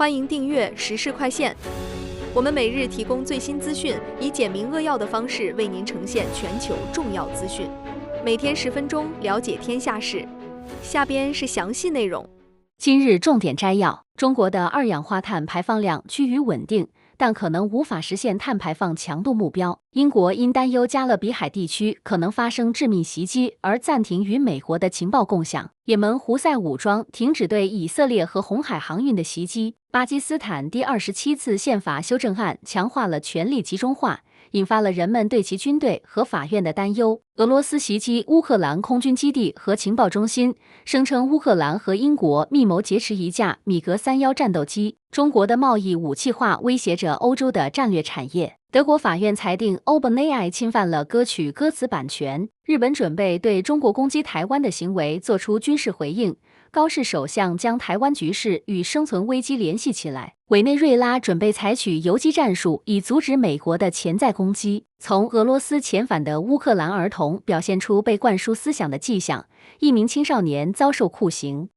欢迎订阅时事快线。我们每日提供最新资讯，以简明扼要的方式为您呈现全球重要资讯。每天10分钟，了解天下事。下边是详细内容。今日重点摘要：中国的二氧化碳排放量趋于稳定，但可能无法实现碳排放强度目标。英国因担忧加勒比海地区可能发生致命袭击而暂停与美国的情报共享。也门胡塞武装停止对以色列和红海航运的袭击。巴基斯坦第27次宪法修正案强化了权力集中化，引发了人们对其军队和法院的担忧。俄罗斯袭击乌克兰空军基地和情报中心，声称乌克兰和英国密谋劫持一架米格31战斗机。中国的贸易武器化威胁着欧洲的战略产业。德国法院裁定 OpenAI 侵犯了歌曲歌词版权。日本准备对中国攻击台湾的行为做出军事回应。高市首相将台湾局势与生存危机联系起来。委内瑞拉准备采取游击战术，以阻止美国的潜在攻击。从俄罗斯遣返的乌克兰儿童表现出被灌输思想的迹象。一名青少年遭受酷刑。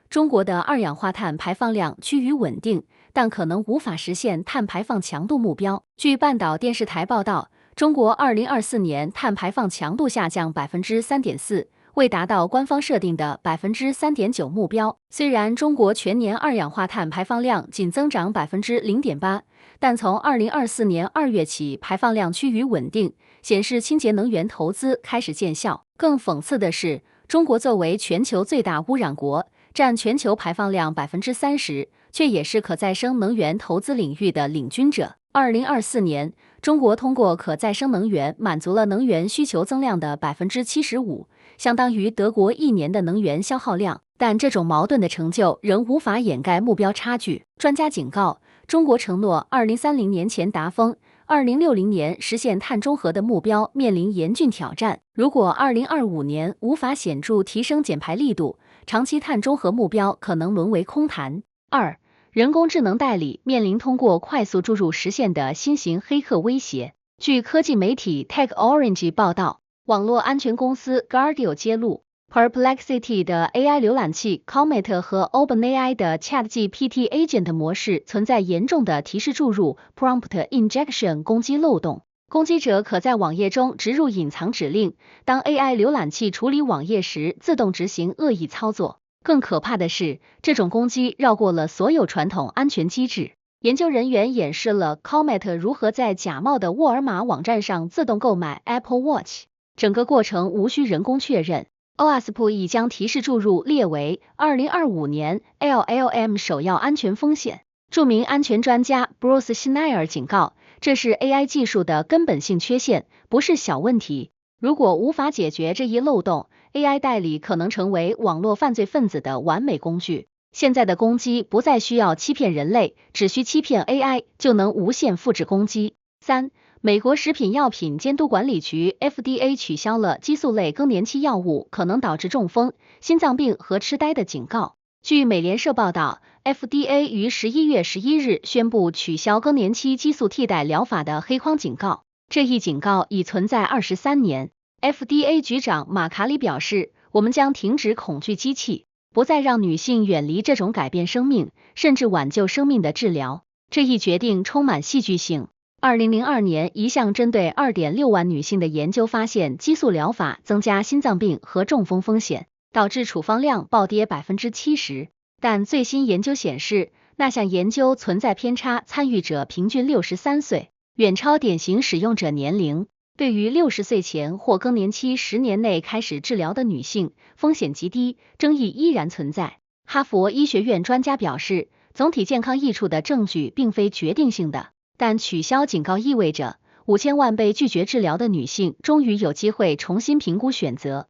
中国的二氧化碳排放量趋于稳定，但可能无法实现碳排放强度目标。据半岛电视台报道，中国2024年碳排放强度下降 3.4%， 未达到官方设定的 3.9% 目标。虽然中国全年二氧化碳排放量仅增长 0.8%， 但从2024年2月起排放量趋于稳定，显示清洁能源投资开始见效。更讽刺的是，中国作为全球最大污染国，占全球排放量 30%， 却也是可再生能源投资领域的领军者。2024年，中国通过可再生能源满足了能源需求增量的 75%， 相当于德国1年的能源消耗量。但这种矛盾的成就仍无法掩盖目标差距。专家警告，中国承诺2030年前达峰，2060年实现碳中和的目标面临严峻挑战。如果2025年无法显著提升减排力度，长期碳中和目标可能沦为空谈。人工智能代理面临通过快速注入实现的新型黑客威胁。据科技媒体 TechOrange 报道，网络安全公司 Guardio 揭露 Perplexity 的 AI 浏览器 Comet 和 OpenAI 的 ChatGPT Agent 模式存在严重的提示注入 Prompt Injection 攻击漏洞。攻击者可在网页中植入隐藏指令，当 AI 浏览器处理网页时自动执行恶意操作。更可怕的是，这种攻击绕过了所有传统安全机制。研究人员演示了 Comet 如何在假冒的沃尔玛网站上自动购买 Apple Watch， 整个过程无需人工确认。OASP 已将提示注入列为2025年 LLM 首要安全风险。著名安全专家 Bruce Schneier 警告，这是 AI 技术的根本性缺陷，不是小问题。如果无法解决这一漏洞， AI 代理可能成为网络犯罪分子的完美工具。现在的攻击不再需要欺骗人类，只需欺骗 AI 就能无限复制攻击。美国食品药品监督管理局 FDA 取消了激素类更年期药物可能导致中风、心脏病和痴呆的警告。据美联社报道， FDA 于11月11日宣布取消更年期激素替代疗法的黑框警告，这一警告已存在23年。FDA 局长马卡里表示，我们将停止恐惧机器，不再让女性远离这种改变生命，甚至挽救生命的治疗。这一决定充满戏剧性。2002年，一项针对 2.6 万女性的研究发现，激素疗法增加心脏病和中风风险，导致处方量暴跌 70%。但最新研究显示，那项研究存在偏差，参与者平均63岁，远超典型使用者年龄。对于60岁前或更年期10年内开始治疗的女性，风险极低，争议依然存在。哈佛医学院专家表示，总体健康益处的证据并非决定性的，但取消警告意味着5000万被拒绝治疗的女性终于有机会重新评估选择。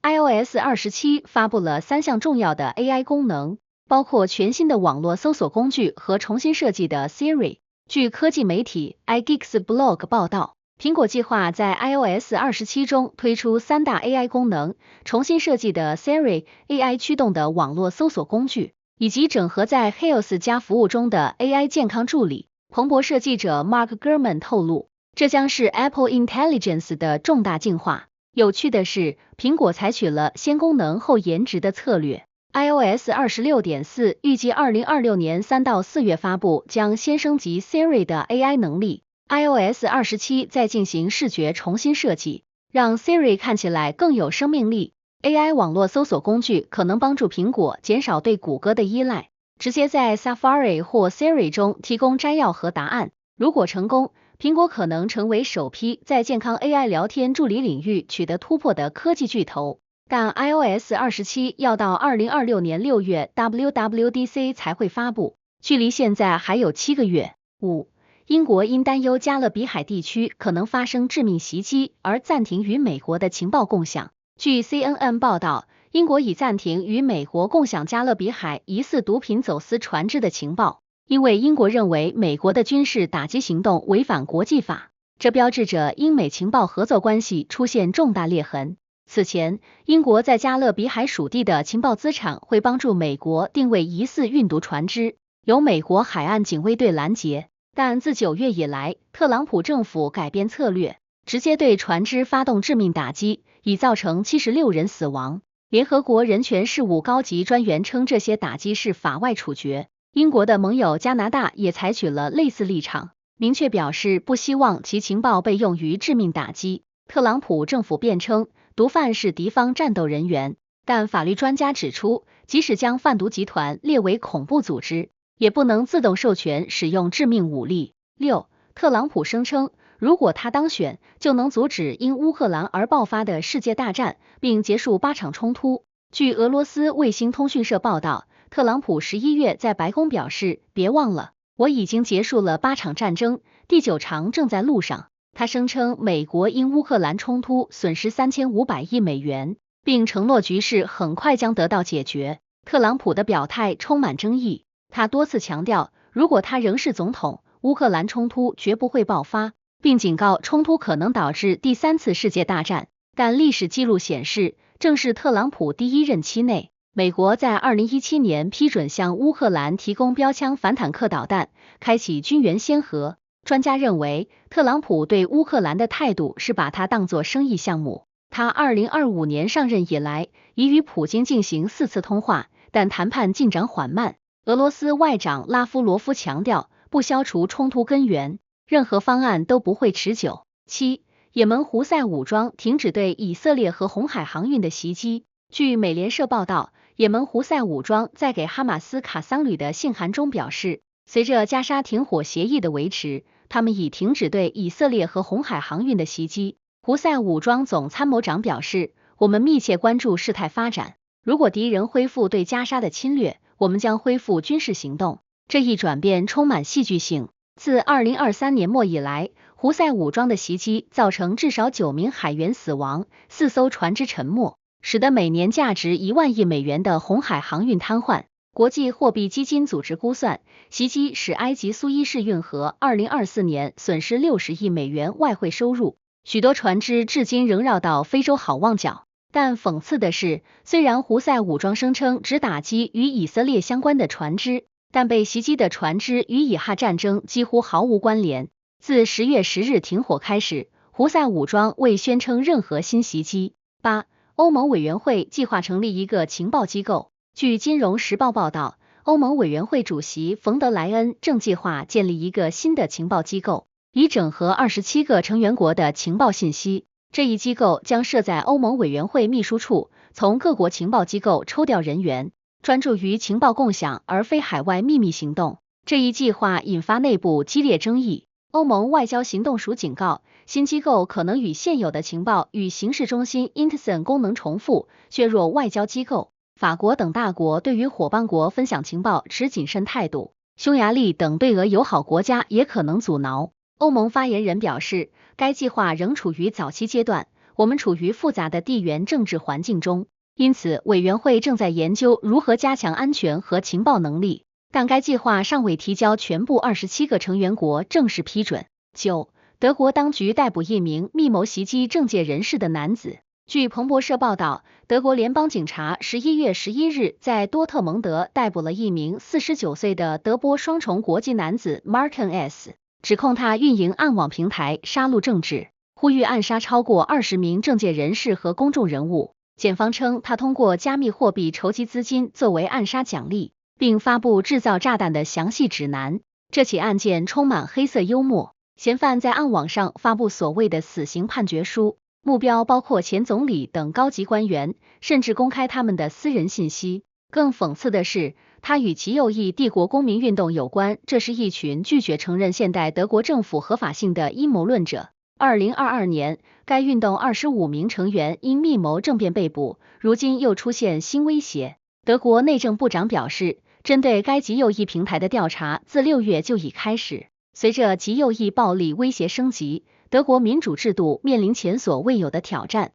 iOS 27发布了3项重要的 AI 功能，包括全新的网络搜索工具和重新设计的 Siri。据科技媒体 iGeeksblog 报道，苹果计划在 iOS 27中推出3大 AI 功能，重新设计的 Siri AI 驱动的网络搜索工具，以及整合在 Health 加服务中的 AI 健康助理。彭博社记者 Mark Gurman 透露，这将是 Apple Intelligence 的重大进化。有趣的是，苹果采取了先功能后颜值的策略， iOS 26.4 预计2026年3到4月发布，将先升级 Siri 的 AI 能力。iOS 27在进行视觉重新设计，让 Siri 看起来更有生命力。AI 网络搜索工具可能帮助苹果减少对谷歌的依赖，直接在 Safari 或 Siri 中提供摘要和答案。如果成功，苹果可能成为首批在健康 AI 聊天助理领域取得突破的科技巨头。但 iOS 27要到2026年6月 WWDC 才会发布，距离现在还有7个月。5. 英国因担忧加勒比海地区可能发生致命袭击而暂停与美国的情报共享。据 CNN 报道，英国已暂停与美国共享加勒比海疑似毒品走私船只的情报，因为英国认为美国的军事打击行动违反国际法，这标志着英美情报合作关系出现重大裂痕。此前，英国在加勒比海属地的情报资产会帮助美国定位疑似运毒船只，由美国海岸警卫队拦截。但自9月以来，特朗普政府改变策略，直接对船只发动致命打击，已造成76人死亡。联合国人权事务高级专员称这些打击是法外处决。英国的盟友加拿大也采取了类似立场，明确表示不希望其情报被用于致命打击。特朗普政府辩称，毒贩是敌方战斗人员，但法律专家指出，即使将贩毒集团列为恐怖组织，也不能自动授权使用致命武力。6. 特朗普声称，如果他当选，就能阻止因乌克兰而爆发的世界大战，并结束8场冲突。据俄罗斯卫星通讯社报道，特朗普11月在白宫表示，别忘了，我已经结束了8场战争，第9场正在路上。他声称美国因乌克兰冲突损失3500亿美元，并承诺局势很快将得到解决。特朗普的表态充满争议，他多次强调，如果他仍是总统，乌克兰冲突绝不会爆发，并警告冲突可能导致第3次世界大战。但历史记录显示，正是特朗普第1任期内，美国在2017年批准向乌克兰提供标枪反坦克导弹，开启军援先河。专家认为，特朗普对乌克兰的态度是把它当作生意项目。他2025年上任以来，已与普京进行4次通话，但谈判进展缓慢。俄罗斯外长拉夫罗夫强调，不消除冲突根源，任何方案都不会持久。7. 也门胡塞武装停止对以色列和红海航运的袭击。据美联社报道，也门胡塞武装在给哈马斯卡桑旅的信函中表示，随着加沙停火协议的维持，他们已停止对以色列和红海航运的袭击。胡塞武装总参谋长表示，我们密切关注事态发展，如果敌人恢复对加沙的侵略，我们将恢复军事行动。这一转变充满戏剧性。自2023年末以来，胡塞武装的袭击造成至少9名海员死亡，4艘船只沉没，使得每年价值1万亿美元的红海航运瘫痪。国际货币基金组织估算，袭击使埃及苏伊士运河2024年损失60亿美元外汇收入，许多船只至今仍绕到非洲好望角。但讽刺的是，虽然胡塞武装声称只打击与以色列相关的船只，但被袭击的船只与以哈战争几乎毫无关联。自10月10日停火开始，胡塞武装未宣称任何新袭击。8. 欧盟委员会计划成立一个情报机构。据金融时报报道，欧盟委员会主席冯德莱恩正计划建立一个新的情报机构，以整合27个成员国的情报信息。这一机构将设在欧盟委员会秘书处，从各国情报机构抽调人员，专注于情报共享而非海外秘密行动。这一计划引发内部激烈争议。欧盟外交行动署警告，新机构可能与现有的情报与刑事中心 INTCEN 功能重复，削弱外交机构。法国等大国对于伙伴国分享情报持谨慎态度，匈牙利等对俄友好国家也可能阻挠。欧盟发言人表示，该计划仍处于早期阶段，我们处于复杂的地缘政治环境中，因此委员会正在研究如何加强安全和情报能力，但该计划尚未提交全部27个成员国正式批准。9. 德国当局逮捕一名密谋袭击政界人士的男子。据彭博社报道，德国联邦警察11月11日在多特蒙德逮捕了一名49岁的德波双重国籍男子 Martin S， 指控他运营暗网平台杀戮政治，呼吁暗杀超过20名政界人士和公众人物。检方称，他通过加密货币筹集资金作为暗杀奖励，并发布制造炸弹的详细指南。这起案件充满黑色幽默，嫌犯在暗网上发布所谓的死刑判决书，目标包括前总理等高级官员，甚至公开他们的私人信息。更讽刺的是，他与极右翼帝国公民运动有关，这是一群拒绝承认现代德国政府合法性的阴谋论者。2022年，该运动25名成员因密谋政变被捕，如今又出现新威胁。德国内政部长表示，针对该极右翼平台的调查自6月就已开始。随着极右翼暴力威胁升级，德国民主制度面临前所未有的挑战。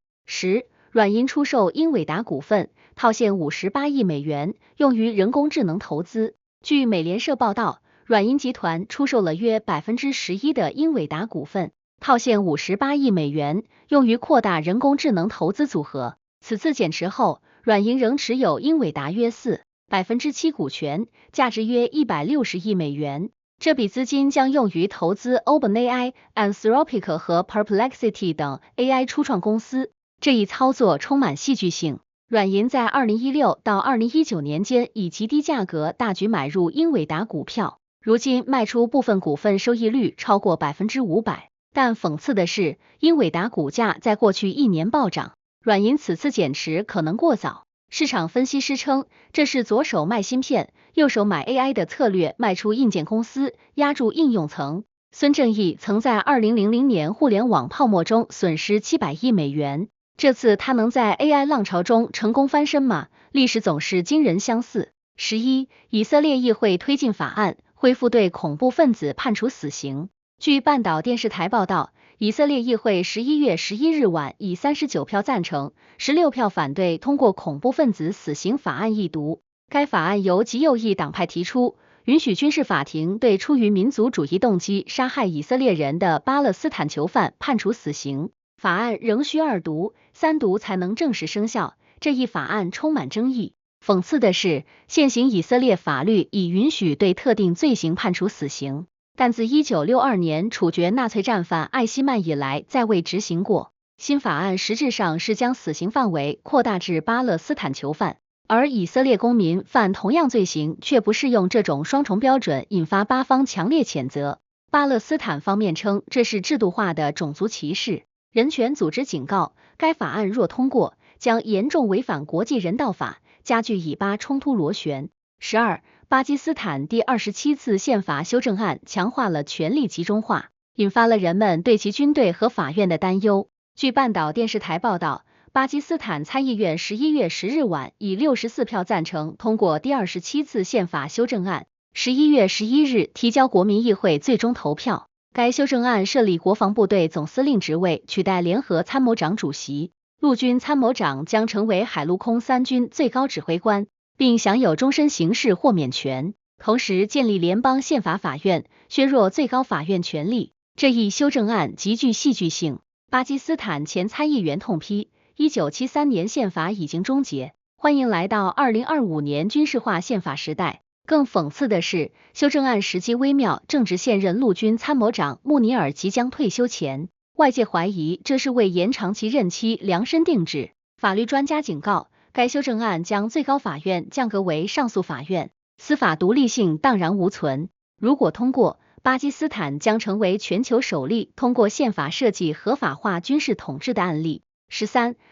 软银出售英伟达股份，套现58亿美元，用于人工智能投资。据美联社报道，软银集团出售了约11%的英伟达股份，套现58亿美元，用于扩大人工智能投资组合。此次减持后，软银仍持有英伟达约4.7%股权，价值约160亿美元。这笔资金将用于投资 OpenAI、Anthropic 和 Perplexity 等 AI 初创公司。这一操作充满戏剧性。软银在2016到2019年间以极低价格大举买入英伟达股票，如今卖出部分股份，收益率超过500%。但讽刺的是，英伟达股价在过去1年暴涨，软银此次减持可能过早。市场分析师称，这是左手卖芯片，右手买 AI 的策略，卖出硬件公司，压住应用层。孙正义曾在2000年互联网泡沫中损失700亿美元。这次他能在 AI 浪潮中成功翻身吗？历史总是惊人相似。以色列议会推进法案，恢复对恐怖分子判处死刑。据半岛电视台报道，以色列议会11月11日晚以39票赞成、16票反对通过恐怖分子死刑法案一读。该法案由极右翼党派提出，允许军事法庭对出于民族主义动机杀害以色列人的巴勒斯坦囚犯判处死刑。法案仍需2读、3读才能正式生效。这一法案充满争议。讽刺的是，现行以色列法律已允许对特定罪行判处死刑，但自1962年处决纳粹战犯艾希曼以来再未执行过。新法案实质上是将死刑范围扩大至巴勒斯坦囚犯，而以色列公民犯同样罪行却不适用这种双重标准，引发巴方强烈谴责。巴勒斯坦方面称这是制度化的种族歧视。人权组织警告，该法案若通过，将严重违反国际人道法，加剧以巴冲突螺旋。巴基斯坦第27次宪法修正案强化了权力集中化，引发了人们对其军队和法院的担忧。据半岛电视台报道，巴基斯坦参议院11月10日晚以64票赞成通过第27次宪法修正案，11月11日提交国民议会最终投票。该修正案设立国防部队总司令职位，取代联合参谋长主席。陆军参谋长将成为海陆空3军最高指挥官，并享有终身刑事豁免权。同时建立联邦宪法法院，削弱最高法院权力。这一修正案极具戏剧性。巴基斯坦前参议员痛批，1973年宪法已经终结，欢迎来到2025年军事化宪法时代。更讽刺的是，修正案时机微妙，正值现任陆军参谋长穆尼尔即将退休前，外界怀疑这是为延长其任期量身定制。法律专家警告，该修正案将最高法院降格为上诉法院，司法独立性荡然无存。如果通过，巴基斯坦将成为全球首例通过宪法设计合法化军事统治的案例。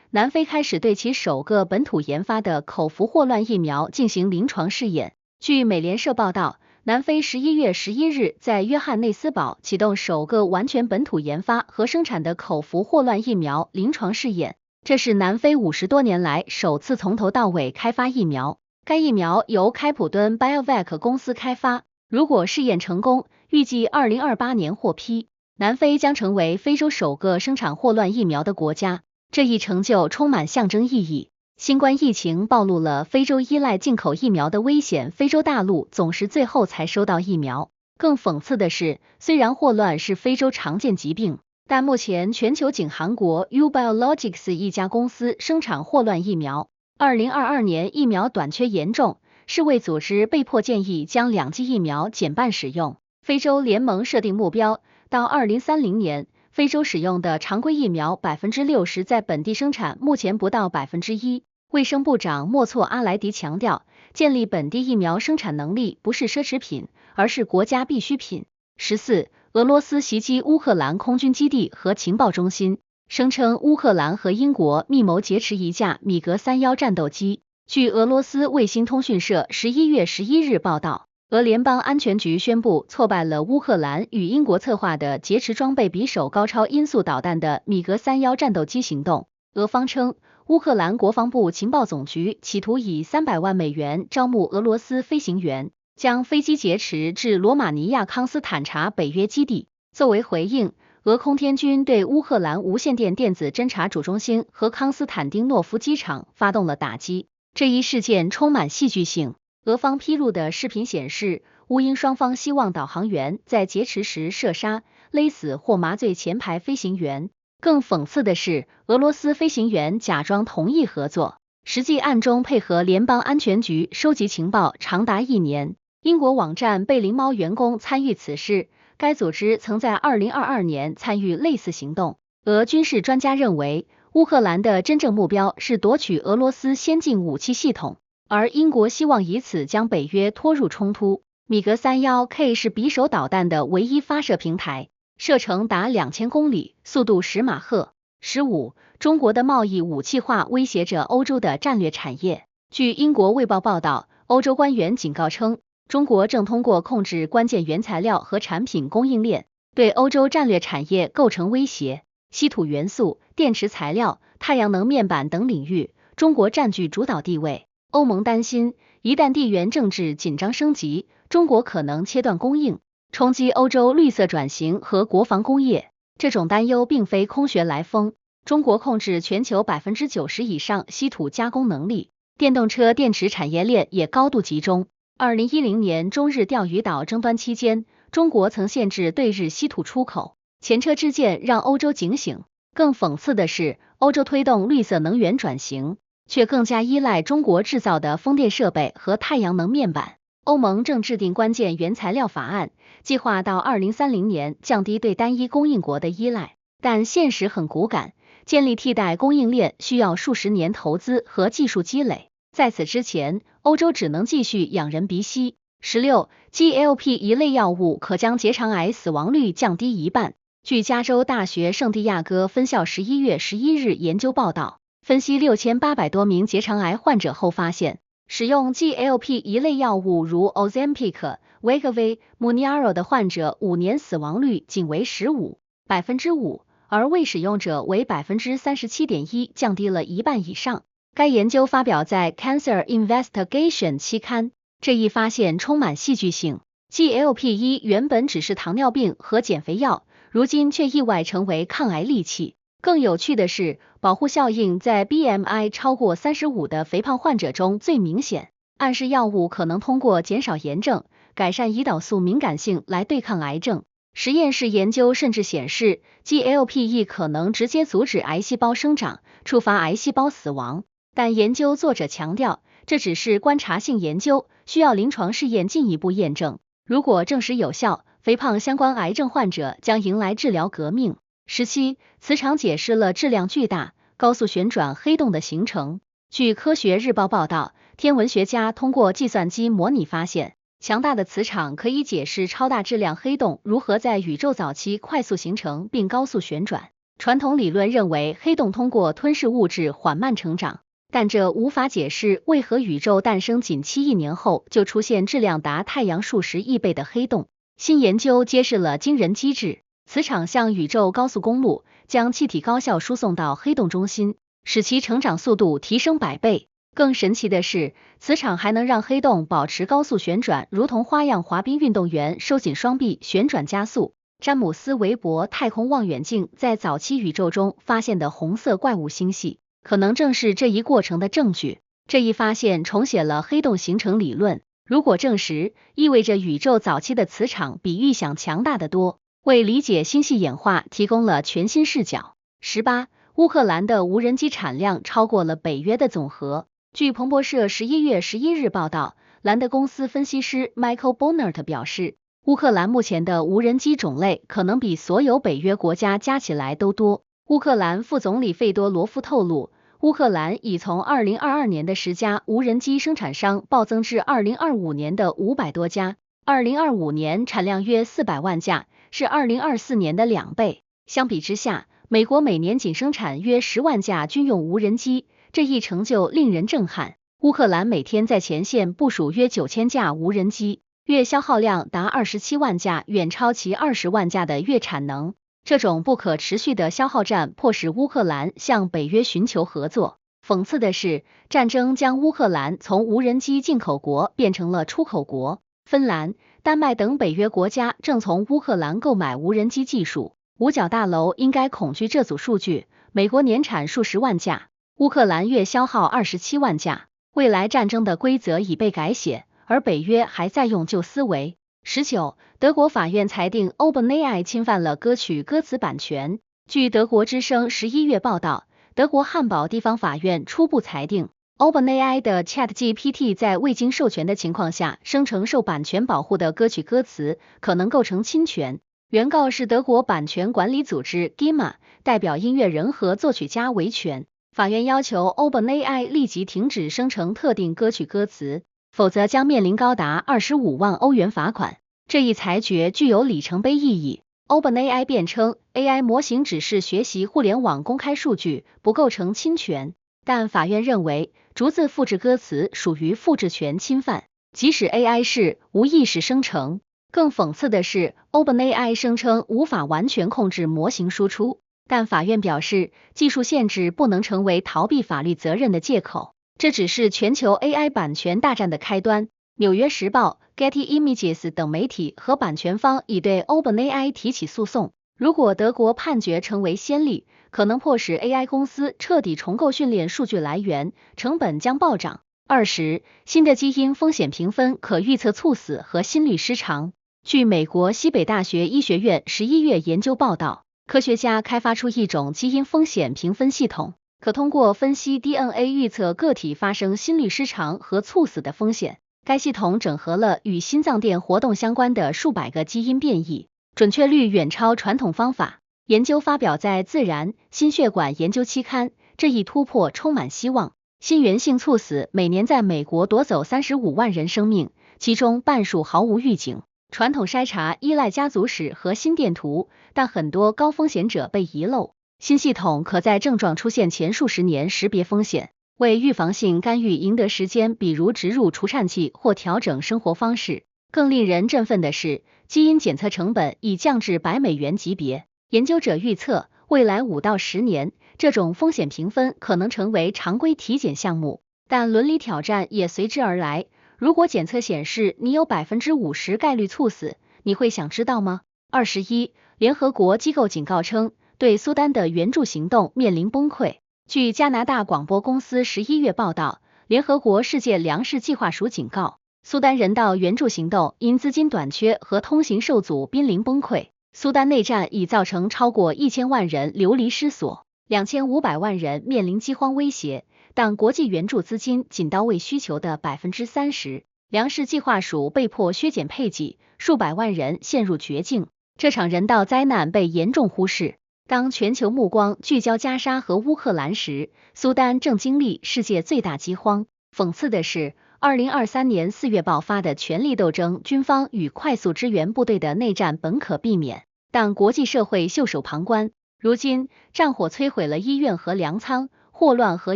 南非开始对其首个本土研发的口服霍乱疫苗进行临床试验。据美联社报道，南非11月11日在约翰内斯堡启动首个完全本土研发和生产的口服霍乱疫苗临床试验，这是南非50多年来首次从头到尾开发疫苗。该疫苗由开普敦 BioVac 公司开发，如果试验成功，预计2028年获批。南非将成为非洲首个生产霍乱疫苗的国家，这一成就充满象征意义。新冠疫情暴露了非洲依赖进口疫苗的危险，非洲大陆总是最后才收到疫苗。更讽刺的是，虽然霍乱是非洲常见疾病，但目前全球仅韩国 U-Biologics 一家公司生产霍乱疫苗。2022年疫苗短缺严重，世卫组织被迫建议将2剂疫苗减半使用。非洲联盟设定目标，到2030年，非洲使用的常规疫苗60%在本地生产，目前不到1%。卫生部长莫措阿莱迪强调，建立本地疫苗生产能力不是奢侈品，而是国家必需品。14. 俄罗斯袭击乌克兰空军基地和情报中心，声称乌克兰和英国密谋劫持一架米格31战斗机。据俄罗斯卫星通讯社11月11日报道，俄联邦安全局宣布挫败了乌克兰与英国策划的劫持装备匕首高超音速导弹的米格31战斗机行动。俄方称，乌克兰国防部情报总局企图以300万美元招募俄罗斯飞行员，将飞机劫持至罗马尼亚康斯坦察北约基地。作为回应，俄空天军对乌克兰无线电电子侦察主中心和康斯坦丁诺夫机场发动了打击。这一事件充满戏剧性。俄方披露的视频显示，乌英双方希望导航员在劫持时射杀、勒死或麻醉前排飞行员。更讽刺的是，俄罗斯飞行员假装同意合作，实际暗中配合联邦安全局收集情报长达1年。英国网站贝灵猫员工参与此事，该组织曾在2022年参与类似行动。俄军事专家认为，乌克兰的真正目标是夺取俄罗斯先进武器系统，而英国希望以此将北约拖入冲突。米格31K 是匕首导弹的唯一发射平台，射程达2000公里，速度10马赫。15. 中国的贸易武器化威胁着欧洲的战略产业。据英国卫报报道，欧洲官员警告称，中国正通过控制关键原材料和产品供应链，对欧洲战略产业构成威胁。稀土元素、电池材料、太阳能面板等领域，中国占据主导地位。欧盟担心，一旦地缘政治紧张升级，中国可能切断供应，冲击欧洲绿色转型和国防工业。这种担忧并非空穴来风。中国控制全球90%以上稀土加工能力，电动车电池产业链也高度集中。2010年中日钓鱼岛争端期间，中国曾限制对日稀土出口，前车之鉴让欧洲警醒。更讽刺的是，欧洲推动绿色能源转型，却更加依赖中国制造的风电设备和太阳能面板。欧盟正制定关键原材料法案，计划到2030年降低对单一供应国的依赖，但现实很骨感，建立替代供应链需要数十年投资和技术积累。在此之前，欧洲只能继续仰人鼻息。16. GLP 一类药物可将结肠癌死亡率降低1半。据加州大学圣地亚哥分校11月11日研究报道，分析6800多名结肠癌患者后发现，使用 GLP 一类药物如 Ozempic、Wegovy、Mounjaro 的患者5年死亡率仅为5%，而未使用者为37.1%，降低了1半以上。该研究发表在 Cancer Investigation 期刊。这一发现充满戏剧性。GLP-1 原本只是糖尿病和减肥药，如今却意外成为抗癌利器。更有趣的是，保护效应在 BMI 超过35的肥胖患者中最明显，暗示药物可能通过减少炎症、改善胰岛素敏感性来对抗癌症。实验室研究甚至显示 ，GLP-1 可能直接阻止癌细胞生长，触发癌细胞死亡。但研究作者强调，这只是观察性研究，需要临床试验进一步验证。如果证实有效，肥胖相关癌症患者将迎来治疗革命。17. 磁场解释了质量巨大、高速旋转黑洞的形成。据科学日报报道，天文学家通过计算机模拟发现，强大的磁场可以解释超大质量黑洞如何在宇宙早期快速形成并高速旋转。传统理论认为黑洞通过吞噬物质缓慢成长，但这无法解释为何宇宙诞生仅7亿年后就出现质量达太阳数十亿倍的黑洞。新研究揭示了惊人机制，磁场像宇宙高速公路，将气体高效输送到黑洞中心，使其成长速度提升100倍。更神奇的是，磁场还能让黑洞保持高速旋转，如同花样滑冰运动员收紧双臂旋转加速。詹姆斯·韦伯太空望远镜在早期宇宙中发现的红色怪物星系，可能正是这一过程的证据。这一发现重写了黑洞形成理论，如果证实，意味着宇宙早期的磁场比预想强大得多，为理解星系演化提供了全新视角。18. 乌克兰的无人机产量超过了北约的总和。据彭博社11月11日报道，兰德公司分析师 Michael Bonnert 表示，乌克兰目前的无人机种类可能比所有北约国家加起来都多。乌克兰副总理费多罗夫透露，乌克兰已从2022年的10家无人机生产商暴增至2025年的500多家，2025年产量约400万架，是2024年的2倍。相比之下，美国每年仅生产约10万架军用无人机，这一成就令人震撼。乌克兰每天在前线部署约9000架无人机，月消耗量达27万架，远超其20万架的月产能。这种不可持续的消耗战迫使乌克兰向北约寻求合作。讽刺的是，战争将乌克兰从无人机进口国变成了出口国。芬兰、丹麦等北约国家正从乌克兰购买无人机技术。五角大楼应该恐惧这组数据，美国年产数十万架，乌克兰月消耗27万架。未来战争的规则已被改写，而北约还在用旧思维。19，德国法院裁定 OpenAI 侵犯了歌曲歌词版权。据德国之声11月报道，德国汉堡地方法院初步裁定 OpenAI 的 ChatGPT 在未经授权的情况下生成受版权保护的歌曲歌词，可能构成侵权。原告是德国版权管理组织 GEMA， 代表音乐人和作曲家维权。法院要求 OpenAI 立即停止生成特定歌曲歌词，否则将面临高达25万欧元罚款。这一裁决具有里程碑意义。OpenAI 辩称 AI 模型只是学习互联网公开数据，不构成侵权，但法院认为逐字复制歌词属于复制权侵犯，即使 AI 是无意识生成。更讽刺的是 ，OpenAI 声称无法完全控制模型输出，但法院表示技术限制不能成为逃避法律责任的借口。这只是全球 AI 版权大战的开端。纽约时报、Getty Images 等媒体和版权方已对 OpenAI 提起诉讼。如果德国判决成为先例，可能迫使 AI 公司彻底重构训练数据来源，成本将暴涨。20，新的基因风险评分可预测猝死和心律失常。据美国西北大学医学院11月研究报道，科学家开发出一种基因风险评分系统，可通过分析 DNA 预测个体发生心律失常和猝死的风险。该系统整合了与心脏电活动相关的数百个基因变异，准确率远超传统方法。研究发表在《自然心血管研究》期刊，这一突破充满希望。心源性猝死每年在美国夺走35万人生命，其中半数毫无预警。传统筛查依赖家族史和心电图，但很多高风险者被遗漏。新系统可在症状出现前数十年识别风险，为预防性干预赢得时间，比如植入除颤器或调整生活方式。更令人振奋的是，基因检测成本已降至$100级别。研究者预测，未来5到10年，这种风险评分可能成为常规体检项目，但伦理挑战也随之而来。如果检测显示你有50%概率猝死，你会想知道吗？21，联合国机构警告称，对苏丹的援助行动面临崩溃。据加拿大广播公司11月报道，联合国世界粮食计划署警告，苏丹人道援助行动因资金短缺和通行受阻濒临崩溃。苏丹内战已造成超过1000万人流离失所，2500万人面临饥荒威胁，但国际援助资金仅到位需求的30%，粮食计划署被迫削减配给，数百万人陷入绝境。这场人道灾难被严重忽视。当全球目光聚焦加沙和乌克兰时，苏丹正经历世界最大饥荒。讽刺的是，2023年4月爆发的权力斗争，军方与快速支援部队的内战本可避免，但国际社会袖手旁观。如今，战火摧毁了医院和粮仓，霍乱和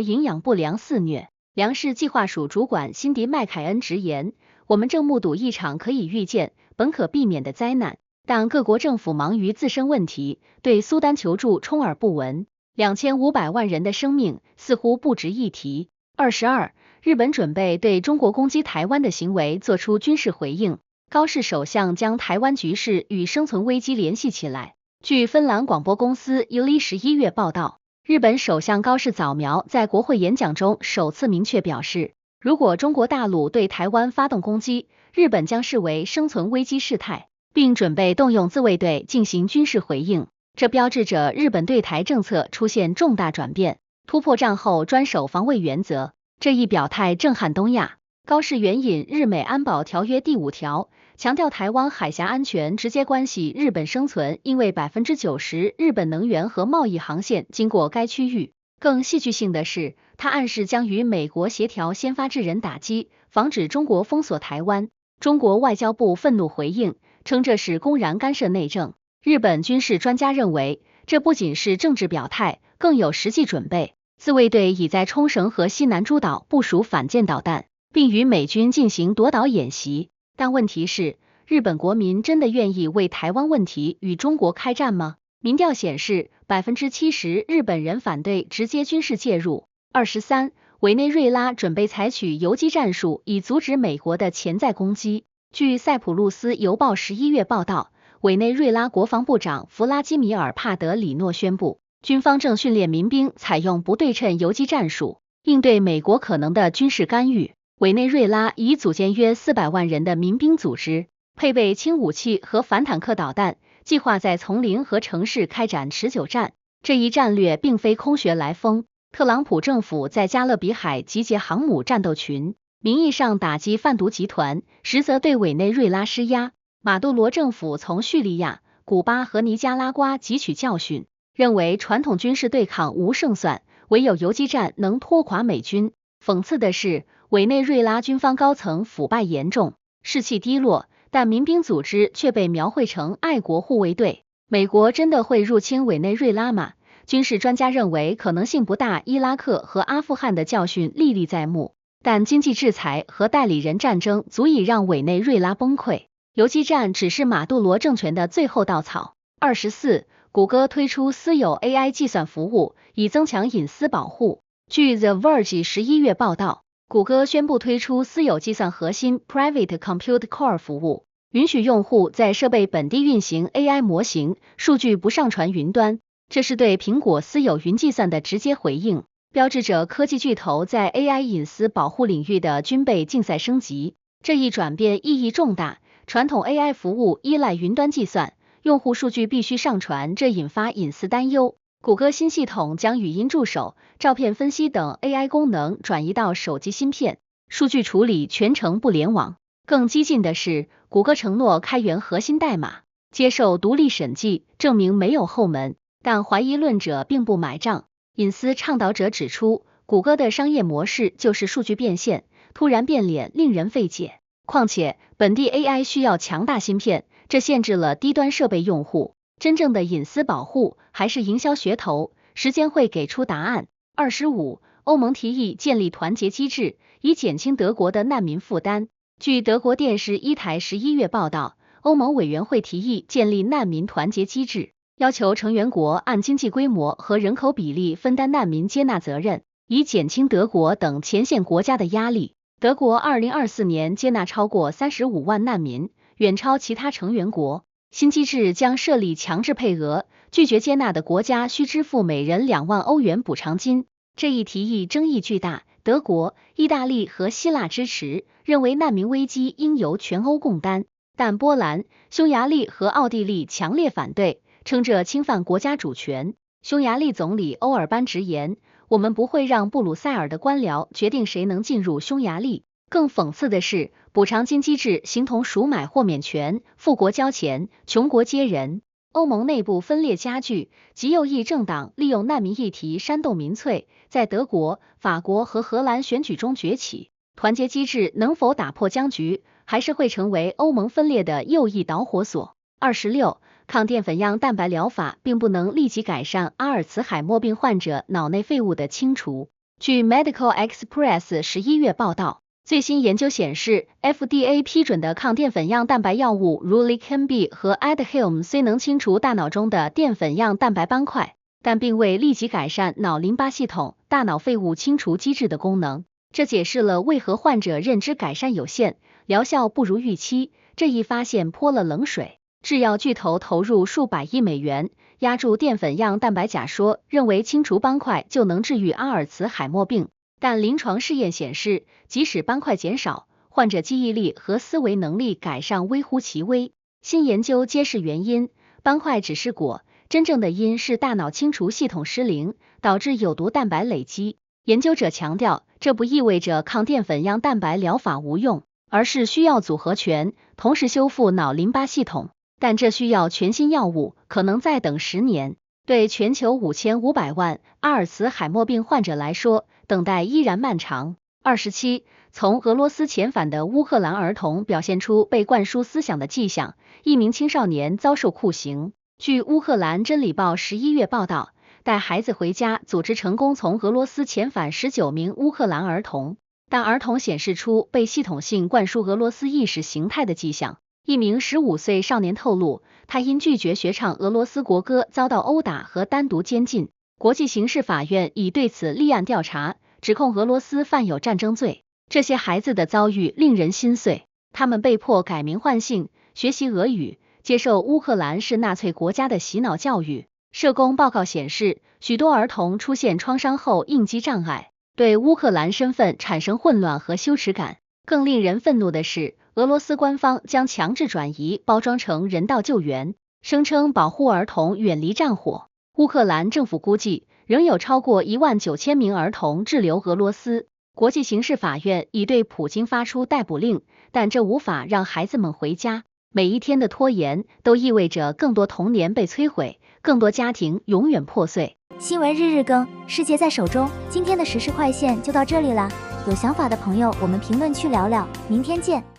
营养不良肆虐。粮食计划署主管辛迪·麦凯恩直言，我们正目睹一场可以预见、本可避免的灾难，但各国政府忙于自身问题，对苏丹求助充耳不闻。2500万人的生命似乎不值一提。22，日本准备对中国攻击台湾的行为做出军事回应。高市首相将台湾局势与生存危机联系起来。据芬兰广播公司11 11月报道，日本首相高市早苗在国会演讲中首次明确表示，如果中国大陆对台湾发动攻击，日本将视为生存危机事态，并准备动用自卫队进行军事回应。这标志着日本对台政策出现重大转变，突破战后专守防卫原则。这一表态震撼东亚。高市援引日美安保条约第5条，强调台湾海峡安全直接关系日本生存，因为90%日本能源和贸易航线经过该区域。更戏剧性的是，他暗示将与美国协调先发制人打击，防止中国封锁台湾。中国外交部愤怒回应，称这是公然干涉内政。日本军事专家认为，这不仅是政治表态，更有实际准备。自卫队已在冲绳和西南诸岛部署反舰导弹，并与美军进行夺岛演习。但问题是，日本国民真的愿意为台湾问题与中国开战吗？民调显示，70%日本人反对直接军事介入。23，委内瑞拉准备采取游击战术，以阻止美国的潜在攻击。据塞浦路斯邮报11月报道，委内瑞拉国防部长弗拉基米尔·帕德里诺宣布，军方正训练民兵采用不对称游击战术，应对美国可能的军事干预。委内瑞拉已组建约400万人的民兵组织，配备轻武器和反坦克导弹，计划在丛林和城市开展持久战。这一战略并非空穴来风。特朗普政府在加勒比海集结航母战斗群，名义上打击贩毒集团，实则对委内瑞拉施压。马杜罗政府从叙利亚、古巴和尼加拉瓜汲取教训，认为传统军事对抗无胜算，唯有游击战能拖垮美军。讽刺的是，委内瑞拉军方高层腐败严重，士气低落，但民兵组织却被描绘成爱国护卫队。美国真的会入侵委内瑞拉吗？军事专家认为可能性不大，伊拉克和阿富汗的教训历历在目，但经济制裁和代理人战争足以让委内瑞拉崩溃。游击战只是马杜罗政权的最后稻草。24，谷歌推出私有 AI 计算服务，以增强隐私保护。据 The Verge 11月报道，谷歌宣布推出私有计算核心 Private Compute Core 服务，允许用户在设备本地运行 AI 模型，数据不上传云端。这是对苹果私有云计算的直接回应，标志着科技巨头在 AI 隐私保护领域的军备竞赛升级。这一转变意义重大，传统 AI 服务依赖云端计算，用户数据必须上传，这引发隐私担忧。谷歌新系统将语音助手、照片分析等 AI 功能转移到手机芯片，数据处理全程不联网。更激进的是，谷歌承诺开源核心代码，接受独立审计，证明没有后门。但怀疑论者并不买账。隐私倡导者指出，谷歌的商业模式就是数据变现，突然变脸令人费解。况且，本地 AI 需要强大芯片，这限制了低端设备用户。真正的隐私保护还是营销噱头？时间会给出答案。25，欧盟提议建立团结机制，以减轻德国的难民负担。据德国电视一台11月报道，欧盟委员会提议建立难民团结机制，要求成员国按经济规模和人口比例分担难民接纳责任，以减轻德国等前线国家的压力。德国2024年接纳超过35万难民，远超其他成员国。新机制将设立强制配额，拒绝接纳的国家需支付每人2万欧元补偿金。这一提议争议巨大，德国、意大利和希腊支持，认为难民危机应由全欧共担，但波兰、匈牙利和奥地利强烈反对，称这侵犯国家主权。匈牙利总理欧尔班直言，我们不会让布鲁塞尔的官僚决定谁能进入匈牙利。更讽刺的是，补偿金机制形同赎买豁免权，富国交钱，穷国接人。欧盟内部分裂加剧，极右翼政党利用难民议题煽动民粹，在德国、法国和荷兰选举中崛起。团结机制能否打破僵局，还是会成为欧盟分裂的右翼导火索。26，抗淀粉样蛋白疗法并不能立即改善阿尔茨海默病患者脑内废物的清除。据 Medical Express 11月报道，最新研究显示 ，FDA 批准的抗淀粉样蛋白药物如 Leqembi 和 Aduhelm虽能清除大脑中的淀粉样蛋白斑块，但并未立即改善脑淋巴系统、大脑废物清除机制的功能。这解释了为何患者认知改善有限，疗效不如预期。这一发现泼了冷水。制药巨头投入数百亿美元压住淀粉样蛋白假说，认为清除斑块就能治愈阿尔茨海默病。但临床试验显示，即使斑块减少，患者记忆力和思维能力改善微乎其微。新研究揭示原因，斑块只是果，真正的因是大脑清除系统失灵，导致有毒蛋白累积。研究者强调，这不意味着抗淀粉样蛋白疗法无用，而是需要组合拳，同时修复脑淋巴系统，但这需要全新药物，可能再等10年。对全球5500万阿尔茨海默病患者来说，等待依然漫长。27，从俄罗斯遣返的乌克兰儿童表现出被灌输思想的迹象，一名青少年遭受酷刑。据乌克兰真理报11月报道，带孩子回家组织成功从俄罗斯遣返19名乌克兰儿童，但儿童显示出被系统性灌输俄罗斯意识形态的迹象。一名15岁少年透露，他因拒绝学唱俄罗斯国歌遭到殴打和单独监禁。国际刑事法院已对此立案调查，指控俄罗斯犯有战争罪。这些孩子的遭遇令人心碎，他们被迫改名换姓，学习俄语，接受乌克兰是纳粹国家的洗脑教育。社工报告显示，许多儿童出现创伤后应激障碍，对乌克兰身份产生混乱和羞耻感。更令人愤怒的是，俄罗斯官方将强制转移包装成人道救援，声称保护儿童远离战火。乌克兰政府估计，仍有超过19000名儿童滞留俄罗斯。国际刑事法院已对普京发出逮捕令，但这无法让孩子们回家。每一天的拖延都意味着更多童年被摧毁，更多家庭永远破碎。新闻日日更，世界在手中。今天的时事快线就到这里啦，有想法的朋友，我们评论区聊聊，明天见。